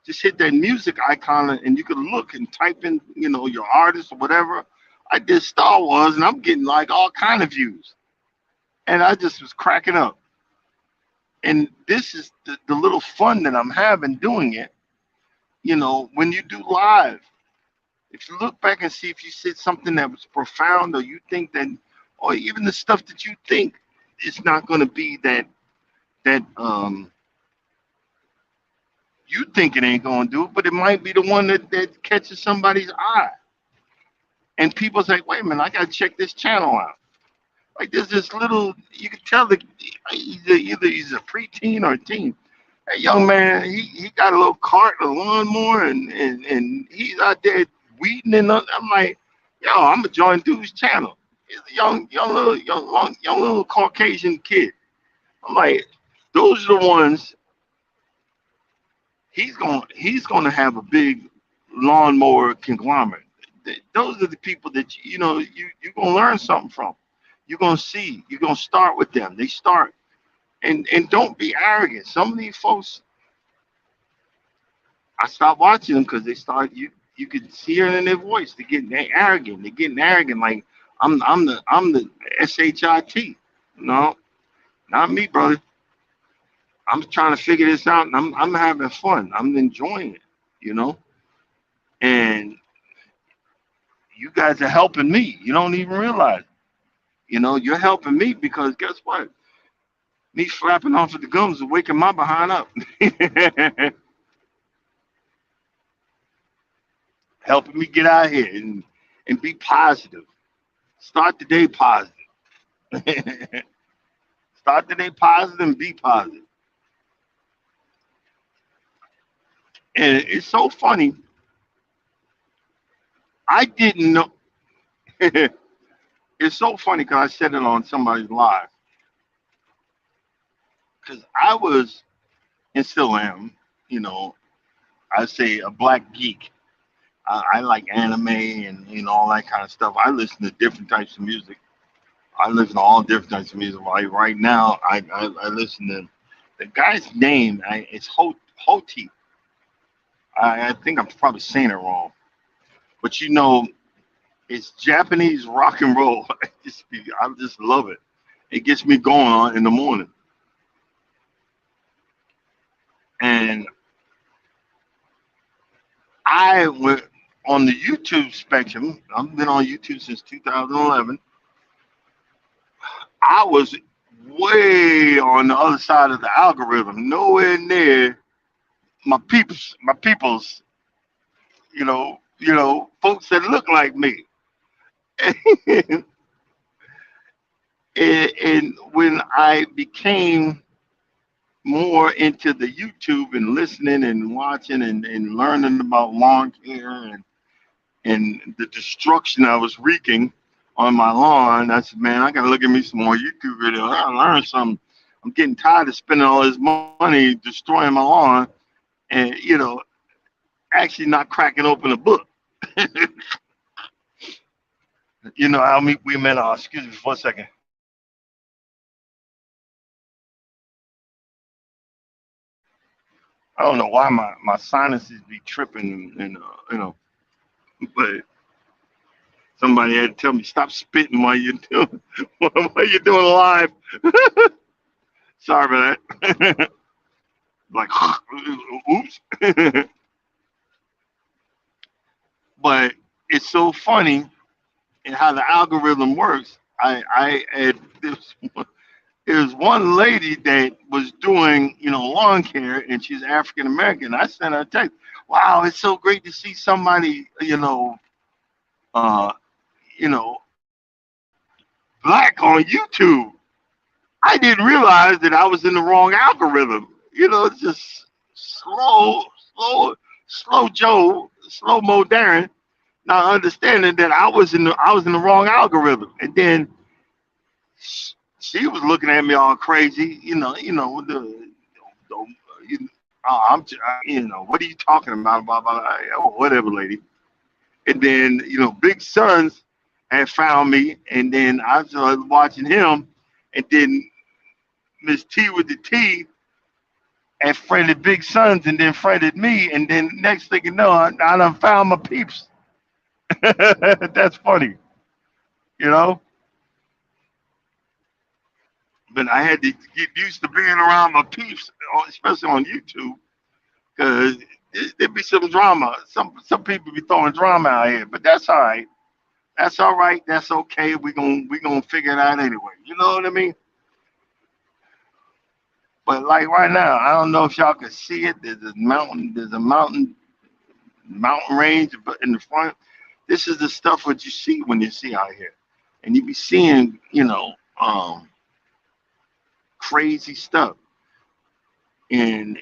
Just hit that music icon, and you can look and type in, your artist or whatever. I did Star Wars, and I'm getting like all kind of views, and I just was cracking up. And this is the little fun that I'm having doing it. When you do live, if you look back and see if you said something that was profound, or you think that, or even the stuff that you think it's not going to be that you think it ain't going to do, but it might be the one that catches somebody's eye. And people say, wait a minute, I got to check this channel out. Like there's this little, you can tell that either he's a preteen or a teen. That young man, he got a little cart, a lawnmower, and he's out there weeding and I'm like, yo, I'm gonna join dude's channel. He's a young little Caucasian kid. I'm like, those are the ones he's gonna have a big lawnmower conglomerate. Those are the people that you're gonna learn something from. You're gonna see. You're gonna start with them. They start, and don't be arrogant. Some of these folks, I stopped watching them because they start. You could hear it in their voice. They're arrogant. They're getting arrogant. Like I'm the shit. No, not me, brother. I'm trying to figure this out, and I'm having fun. I'm enjoying it. You know, and you guys are helping me. You don't even realize. You're helping me because guess what? Me flapping off at the gums is waking my behind up. Helping me get out here and be positive. Start the day positive. Start the day positive and be positive. And it's so funny. I didn't know. It's so funny because I said it on somebody's live. Because I was, and still am, you know, I say a black geek. I like anime and all that kind of stuff. I listen to different types of music. I listen to all different types of music. Like right now, I listen to the guy's name. It's Hoti. I think I'm probably saying it wrong, but you know, it's Japanese rock and roll. I just love it. It gets me going on in the morning. And I went on the YouTube spectrum. I've been on YouTube since 2011. I was way on the other side of the algorithm, nowhere near my people's, folks that look like me. and, and when I became more into the YouTube and listening and watching and learning about lawn care and the destruction I was wreaking on my lawn, I said, man, I gotta look at me some more YouTube videos. I gotta learn something. I'm getting tired of spending all this money destroying my lawn and actually not cracking open a book. How we met. Excuse me for a second. I don't know why my sinuses be tripping and but somebody had to tell me stop spitting while you're doing while you're doing live. Sorry about that. Like, oops. But it's so funny and how the algorithm works. I had there's one lady that was doing lawn care, and she's African American. I sent her a text. Wow, it's so great to see somebody uh, you know black on YouTube. I didn't realize that I was in the wrong algorithm. It's just slow, slow, slow Joe, slow Mo Darren, not understanding that I was in the wrong algorithm. And then she was looking at me all crazy, the what are you talking about? Blah, blah, blah. Oh, whatever, lady. And then, Big Sons had found me, and then I started watching him, and then Miss T with the T had friended Big Sons and then friended me, and then next thing you know, I done found my peeps. That's funny, you know? But I had to get used to being around my peeps, especially on YouTube, because there'd be some drama. Some people be throwing drama out here, but that's all right. That's all right. That's okay. We gonna figure it out anyway. You know what I mean? But like right now, I don't know if y'all can see it. There's a mountain. There's a mountain range in the front. This is the stuff what you see when you see out here, and you be seeing crazy stuff, and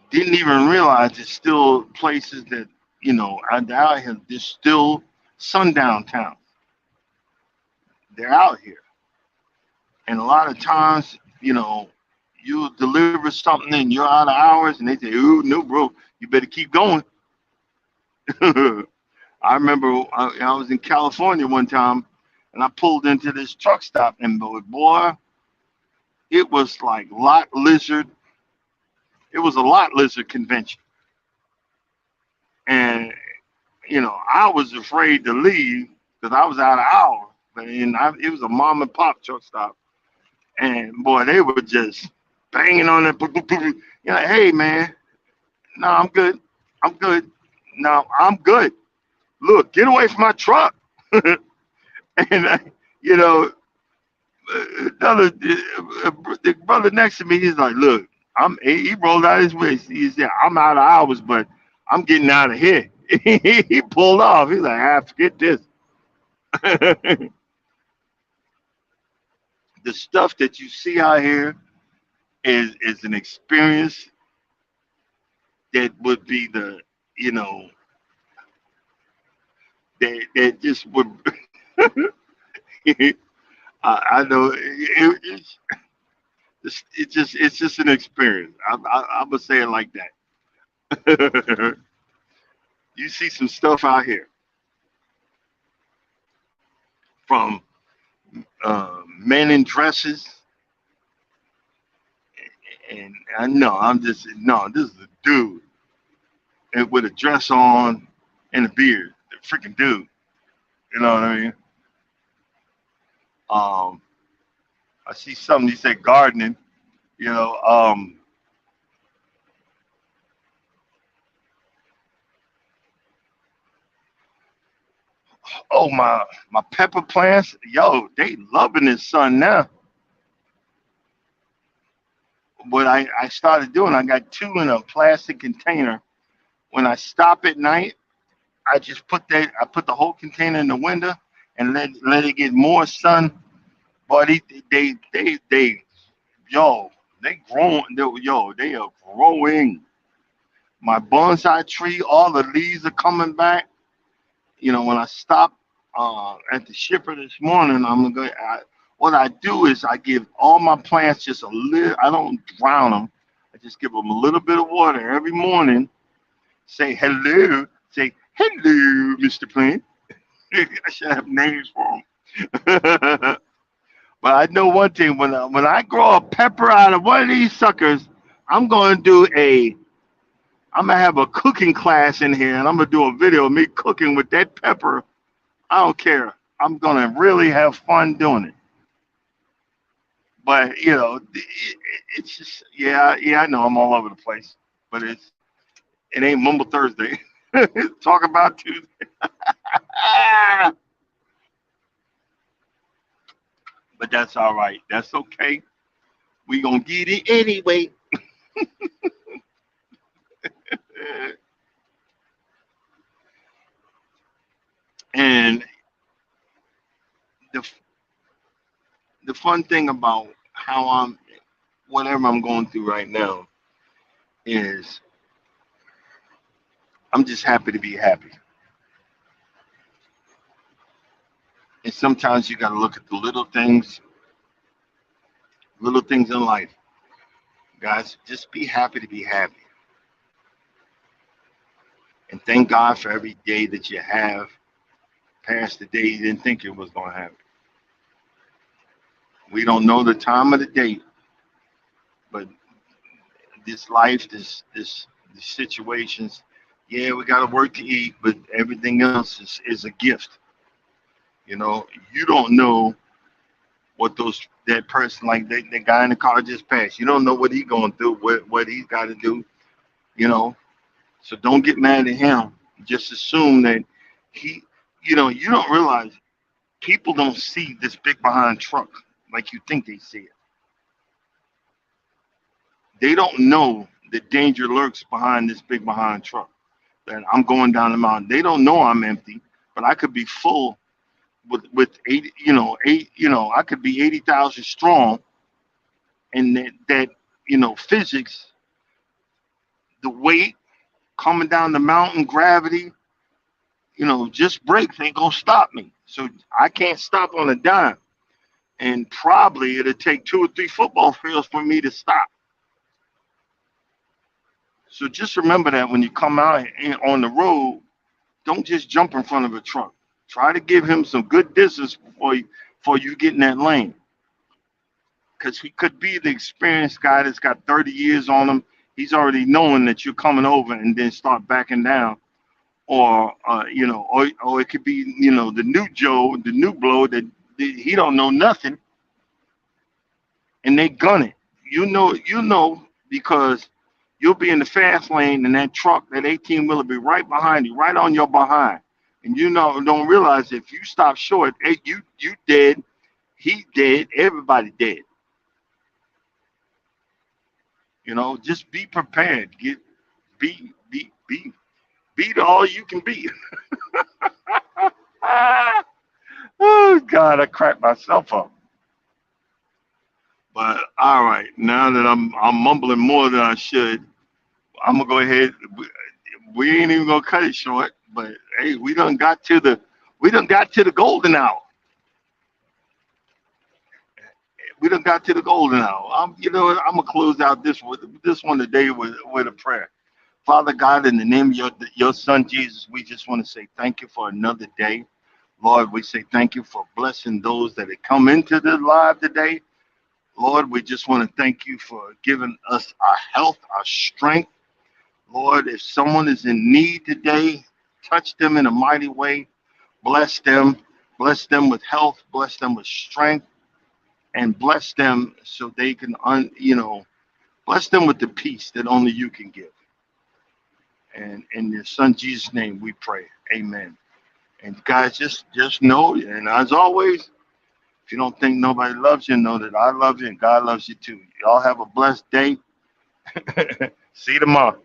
didn't even realize there's still places that out here. There's still sundown towns. They're out here, and a lot of times, you deliver something and you're out of hours, and they say, "Ooh, no, bro, you better keep going." I remember I was in California one time, and I pulled into this truck stop, and boy, it was like lot lizard. It was a lot lizard convention, and I was afraid to leave because I was out of hours. And it was a mom and pop truck stop, and boy, they were just banging on it. Hey man, no, I'm good. I'm good. No, I'm good. Look, get away from my truck. And you know, another the brother next to me, he's like, look, he rolled out his waist. He said, I'm out of hours, but I'm getting out of here. He pulled off. He's like, forget this. The stuff that you see out here is an experience that would be you know, that just would. I know it's just an experience. I'm gonna say it like that. You see some stuff out here from men in dresses, and I know I'm just no. This is a dude with a dress on, and a beard. The freaking dude. You know what I mean? Um, I see something. You said gardening. You know. Oh, my pepper plants. Yo, they loving this sun now. What I started doing, I got two in a plastic container. When I stop at night, I put the whole container in the window and let it get more sun. But they yo they growing they are growing. My bonsai tree, all the leaves are coming back. You know, when I stop at the shipper this morning, what I do is I give all my plants just a little. I don't drown them. I just give them a little bit of water every morning. Say hello. Say hello, Mr. Plant. I should have names for them. But I know one thing: when I grow a pepper out of one of these suckers, I'm going to do a. I'm gonna have a cooking class in here, and I'm gonna do a video of me cooking with that pepper. I don't care. I'm gonna really have fun doing it. But it's just yeah. I know I'm all over the place, but it ain't Mumble Thursday. Talk about Tuesday. But that's all right. That's okay. We gonna get it anyway. And the the fun thing about how whatever I'm going through right now is I'm just happy to be happy. And sometimes you got to look at the little things in life, guys. Just be happy to be happy, and thank God for every day that you have past the day you didn't think it was going to happen. We don't know the time of the day, but this life, these situations, yeah, we got to work to eat, but everything else is a gift. You know, you don't know what that person like that guy in the car just passed. You don't know what he's going through, what he's got to do. You know, so don't get mad at him. Just assume that he, you don't realize people don't see this big behind truck like you think they see it. They don't know the danger lurks behind this big behind truck. That I'm going down the mountain. They don't know I'm empty, but I could be full with 80. I could be 80,000 strong, and that physics, the weight coming down the mountain, gravity, just brakes ain't gonna stop me. So I can't stop on a dime. And probably it'll take two or three football fields for me to stop. So just remember that when you come out on the road, don't just jump in front of a truck. Try to give him some good distance before you get in that lane. Because he could be the experienced guy that's got 30 years on him. He's already knowing that you're coming over and then start backing down. Or it could be, the new Joe, the new blow that he don't know nothing, and they gun it. You know, because you'll be in the fast lane, and that truck, that 18 wheeler, be right behind you, right on your behind, and don't realize if you stop short, hey, you dead, he dead, everybody dead. Just be prepared. Be be the all you can be. Oh God, I cracked myself up. But all right, now that I'm mumbling more than I should, I'm gonna go ahead. We ain't even gonna cut it short. But hey, we done got to the golden hour. We done got to the golden hour. What, I'm gonna close out this one today with a prayer. Father God, in the name of your son Jesus, we just want to say thank you for another day. Lord, we say thank you for blessing those that have come into the live today. Lord, we just want to thank you for giving us our health, our strength. Lord, if someone is in need today, touch them in a mighty way. Bless them with health, bless them with strength, and bless them so they can, bless them with the peace that only you can give. And in your son Jesus' name we pray. Amen. And guys, just know, and as always, if you don't think nobody loves you, know that I love you and God loves you too. Y'all have a blessed day. See you tomorrow.